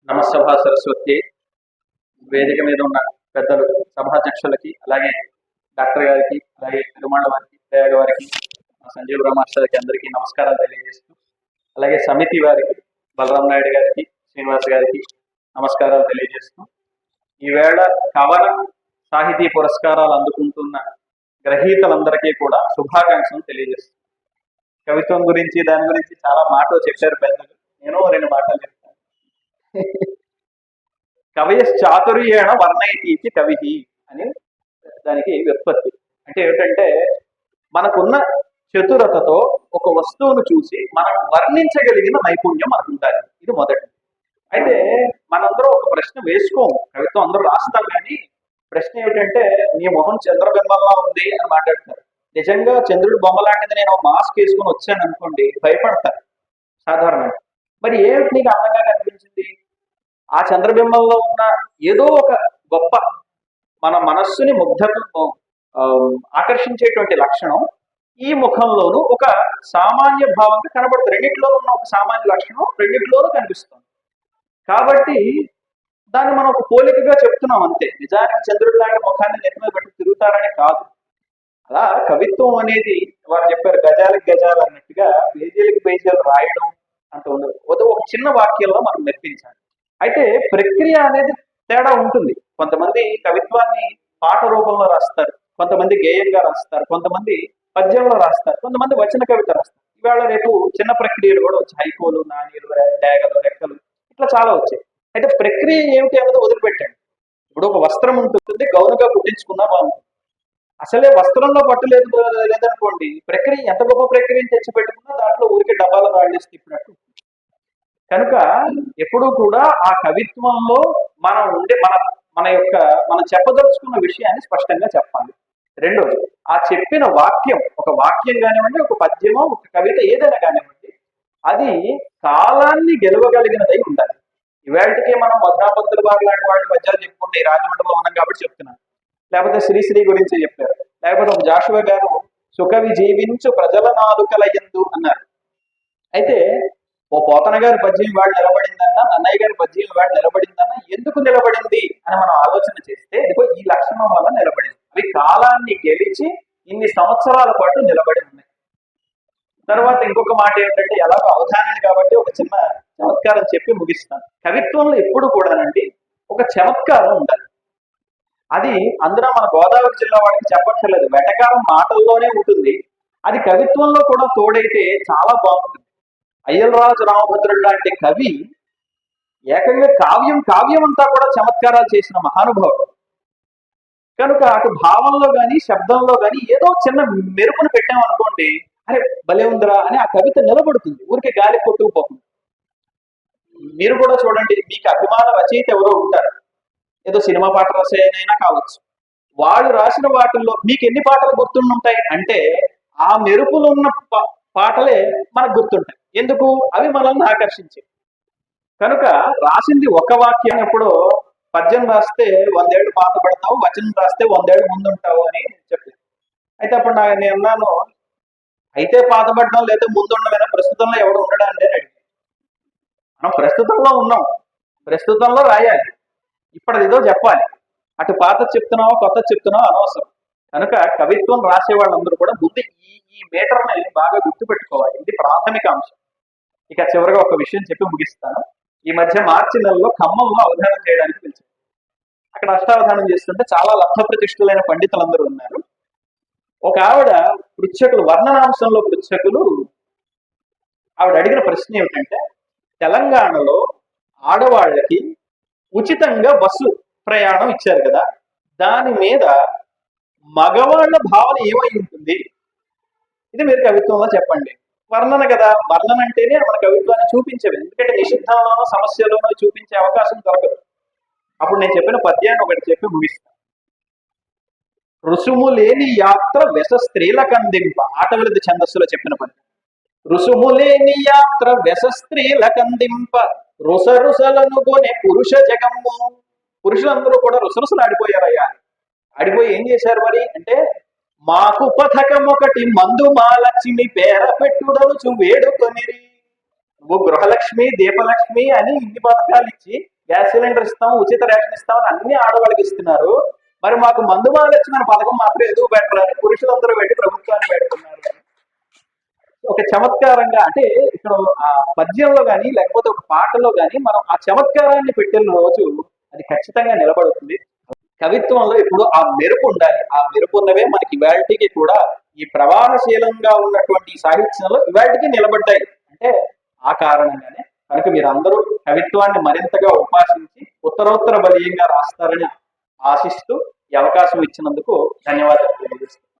నమస్సభా సరస్వతి వేదిక మీద ఉన్న పెద్దలు సభాధ్యక్షులకి, అలాగే డాక్టర్ గారికి, అలాగే తిరుమల వారికి, దయాగ వారికి, సంజీవ్ మాస్టర్కి అందరికీ నమస్కారాలు తెలియజేస్తూ, అలాగే సమితి వారికి, బలరాం నాయుడు గారికి, శ్రీనివాస్ గారికి నమస్కారాలు తెలియజేస్తూ, ఈవేళ కవన సాహితీ పురస్కారాలు అందుకుంటున్న గ్రహీతలందరికీ కూడా శుభాకాంక్షలు తెలియజేస్తాను. కవిత్వం గురించి దాని గురించి చాలా మాటలు చెప్పారు పెద్దలు. నేను రెండు మాటలు చెప్తాను. కవయశ్చాతుర్యేణ వర్ణయతీతి కవి అని దానికి వ్యుత్పత్తి. అంటే ఏమిటంటే, మనకున్న చతురతతో ఒక వస్తువును చూసి మనం వర్ణించగలిగిన నైపుణ్యం మనకు ఉండాలి. ఇది మొదటి. అయితే మనందరూ ఒక ప్రశ్న వేసుకోము, కవిత్వం అందరూ రాస్తాం, కానీ ప్రశ్న ఏమిటంటే, నీ మొహం చంద్రబింబంలా ఉంది అని మాట్లాడతారు. నిజంగా చంద్రుడి బొమ్మ లాంటిది నేను మాస్క్ వేసుకొని వచ్చాను అనుకోండి, భయపడతారు సాధారణంగా. మరి ఏమిటి నీకు అందంగా కనిపించింది? ఆ చంద్రబింబంలో ఉన్న ఏదో ఒక గొప్ప మన మనస్సుని ముగ్ధకు ఆకర్షించేటువంటి లక్షణం ఈ ముఖంలోనూ ఒక సామాన్య భావంగా కనబడుతుంది. రెండింటిలోనూ ఉన్న ఒక సామాన్య లక్షణం రెండింటిలోనూ కనిపిస్తుంది. కాబట్టి దాన్ని మనం ఒక పోలికగా చెప్తున్నాం అంతే. నిజానికి చంద్రుడి లాంటి ముఖాన్ని నెత్తిమీద పెట్టి తిరుగుతారని కాదు. అలా కవిత్వం అనేది వారు చెప్పారు, గజాలకు గజాలు అన్నట్టుగా పేజీలకు పేజీలు రాయడం అంత ఉండదు. ఒక చిన్న వాక్యంలో మనం మెప్పించాలి. అయితే ప్రక్రియ అనేది తేడా ఉంటుంది. కొంతమంది కవిత్వాన్ని పాట రూపంలో రాస్తారు, కొంతమంది గేయంగా రాస్తారు, కొంతమంది పద్యంలో రాస్తారు, కొంతమంది వచన కవిత రాస్తారు. ఇవాళ రేపు చిన్న ప్రక్రియలు కూడా వచ్చాయి. హైకోలు, నాణీలు, డేగలు, రెక్కలు, ఇట్లా చాలా వచ్చాయి. అయితే ప్రక్రియ ఏమిటి అన్నది వదిలిపెట్టండి. ఇప్పుడు ఒక వస్త్రం ఉంటుంది, గౌనుగా కుట్టించుకున్నా బాగుంటుంది. అసలే వస్త్రంలో పట్టు లేదనుకోండి, ప్రక్రియ ఎంత గొప్ప ప్రక్రియను తెచ్చిపెట్టుకున్నా దాంట్లో ఊరికి డబ్బాలు రాళ్ళేసి తిప్పినట్టు. కనుక ఎప్పుడూ కూడా ఆ కవిత్వంలో మనం మనం చెప్పదలుచుకున్న విషయాన్ని స్పష్టంగా చెప్పాలి. రెండోది, ఆ చెప్పిన వాక్యం, ఒక వాక్యం కానివ్వండి, ఒక పద్యమో, ఒక కవిత ఏదైనా కానివ్వండి, అది కాలాన్ని గెలవగలిగినదై ఉండాలి. ఇవాళకి మనం భద్రాపంతుల వారు లాంటి వాటి పద్యాలు చెప్పుకుంటే రాజమండ్రిలో ఉన్నాం కాబట్టి చెప్తున్నాను. లేకపోతే శ్రీశ్రీ గురించి చెప్పారు, లేకపోతే ఒక జాషువా గారు సుకవి జీవించు ప్రజల నాలుకల యందు అన్నారు. అయితే ఓ పోతన గారి పద్యం వాడు నిలబడిందన్నా, నన్నయ్య గారి పద్యం వాడు నిలబడిందన్నా, ఎందుకు నిలబడింది అని మనం ఆలోచన చేస్తే ఇదిగో ఈ లక్షణం వల్ల నిలబడింది. అవి కాలాన్ని గెలిచి ఇన్ని సంవత్సరాల పాటు నిలబడి ఉన్నాయి. తర్వాత ఇంకొక మాట ఏంటంటే, ఎలాగో అవధానం కాబట్టి ఒక చిన్న చమత్కారం చెప్పి ముగిస్తాను. కవిత్వంలో ఎప్పుడు కూడానండి ఒక చమత్కారం ఉండాలి. అది అందులో మన గోదావరి జిల్లా వాడికి చెప్పక్కర్లేదు, వెటకారం మాటల్లోనే ఉంటుంది. అది కవిత్వంలో కూడా తోడైతే చాలా బాగుంటుంది. అయ్యలరాజు రామభద్రుడు లాంటి కవి ఏకంగా కావ్యం అంతా కూడా చమత్కారాలు చేసిన మహానుభావుడు. కనుక అటు భావంలో గాని శబ్దంలో గాని ఏదో చిన్న మెరుపును పెట్టామనుకోండి, అరే భలే ఉందిరా అని ఆ కవిత నిలబడుతుంది, ఊరికే గాలి కొట్టుకుపోతుంది. మీరు కూడా చూడండి, మీకు అభిమాన రచయిత ఎవరో ఉంటారు, ఏదో సినిమా పాట రచయినైనా కావచ్చు. వాళ్ళు రాసిన వాటిల్లో మీకు ఎన్ని పాటలు గుర్తుంటాయి అంటే, ఆ మెరుపులు ఉన్న పాటలే మనకు గుర్తుంటాయి. ఎందుకు? అవి మనల్ని ఆకర్షించి. కనుక రాసింది ఒక వాక్యం. ఎప్పుడో పద్యం రాస్తే 100 ఏళ్ళు పాత పడతావు, వచనం రాస్తే 100 ఏళ్ళు ముందుంటావు అని చెప్పింది. అయితే అప్పుడు నేను అన్నాను, అయితే పాతపడడం లేదా ముందుండమైనా ప్రస్తుతంలో ఎవడు ఉండడా అంటే అడిగి. మనం ప్రస్తుతంలో ఉన్నాం, ప్రస్తుతంలో రాయాలి, ఇప్పుడు ఏదో చెప్పాలి. అటు పాత చెప్తున్నావో కొత్త చెప్తున్నావో అనవసరం. కనుక కవిత్వం రాసే వాళ్ళందరూ కూడా ముందు ఈ మీటర్ని బాగా గుర్తుపెట్టుకోవాలి. ఇది ప్రాథమిక అంశం. ఇక చివరిగా ఒక విషయం చెప్పి ముగిస్తాను. ఈ మధ్య మార్చి నెలలో ఖమ్మంలో అవధానం చేయడానికి పిలిచారు. అక్కడ అష్టావధానం చేస్తుంటే చాలా లబ్ధ ప్రతిష్ఠులైన పండితులందరూ ఉన్నారు. ఒక ఆవిడ పృచ్ఛకులు, వర్ణనాంశంలో పృచ్ఛకులు, ఆవిడ అడిగిన ప్రశ్న ఏమిటంటే, తెలంగాణలో ఆడవాళ్ళకి ఉచితంగా బస్సు ప్రయాణం ఇచ్చారు కదా, దాని మీద మగవాళ్ళ భావన ఏమై ఉంటుంది? ఇది మీరు కవిత్వంలో చెప్పండి. వర్ణన కదా, వర్ణన అంటేనే మన కవిత్వాన్ని చూపించేది. ఎందుకంటే నిషిద్ధంలోనో సమస్యలోనో చూపించే అవకాశం దొరకదు. అప్పుడు నేను చెప్పిన పద్యాన్ని ఒకటి చెప్పి ముగిస్తాను. రుసుము లేని యాత్ర వెస స్త్రీల కందింప, ఆటవిలది ఛందస్సులో చెప్పిన పద్యం. రుసుము లేని యాత్ర వెస స్త్రీల కందింప, రుసరుసలను కొనే పురుష జగమ్ము. పురుషులందరూ కూడా రుసరుసలు ఆడిపోయారయ్యా. ఆడిపోయి ఏం చేశారు మరి అంటే, మాకు పథకం ఒకటి మందు మా లక్ష్మి పేర పెట్టుడను వేడుకొనిరి. నువ్వు గృహలక్ష్మి, దీపలక్ష్మి అని ఇన్ని పథకాలు ఇచ్చి గ్యాస్ సిలిండర్ ఇస్తాం, ఉచిత రేషన్ ఇస్తాం అని అన్ని ఆడవాళ్ళకి ఇస్తున్నారు. మరి మాకు మందు మహాలక్ష్మి అనే పథకం మాత్రం ఎందుకు పెట్టాలని పురుషులందరూ పెట్టి ప్రభుత్వాన్ని పెడుతున్నారు. ఒక చమత్కారంగా అంటే ఇక్కడ ఆ పద్యంలో కానీ లేకపోతే ఒక పాటలో కానీ మనం ఆ చమత్కారాన్ని పెట్టిన రోజు అది ఖచ్చితంగా నిలబడుతుంది. కవిత్వంలో ఇప్పుడు ఆ మెరుపు ఉండాలి. ఆ మెరుపు ఉన్నవే మనకి ఇవాళకి కూడా ఈ ప్రవాహశీలంగా ఉన్నటువంటి సాహిత్యంలో ఇవాళకి నిలబడ్డాయి. అంటే ఆ కారణంగానే కనుక మీరందరూ కవిత్వాన్ని మరింతగా ఉపాసించి ఉత్తరోత్తర బలీయంగా రాస్తారని ఆశిస్తూ ఈ అవకాశం ఇచ్చినందుకు ధన్యవాదాలు తెలియజేస్తున్నాను.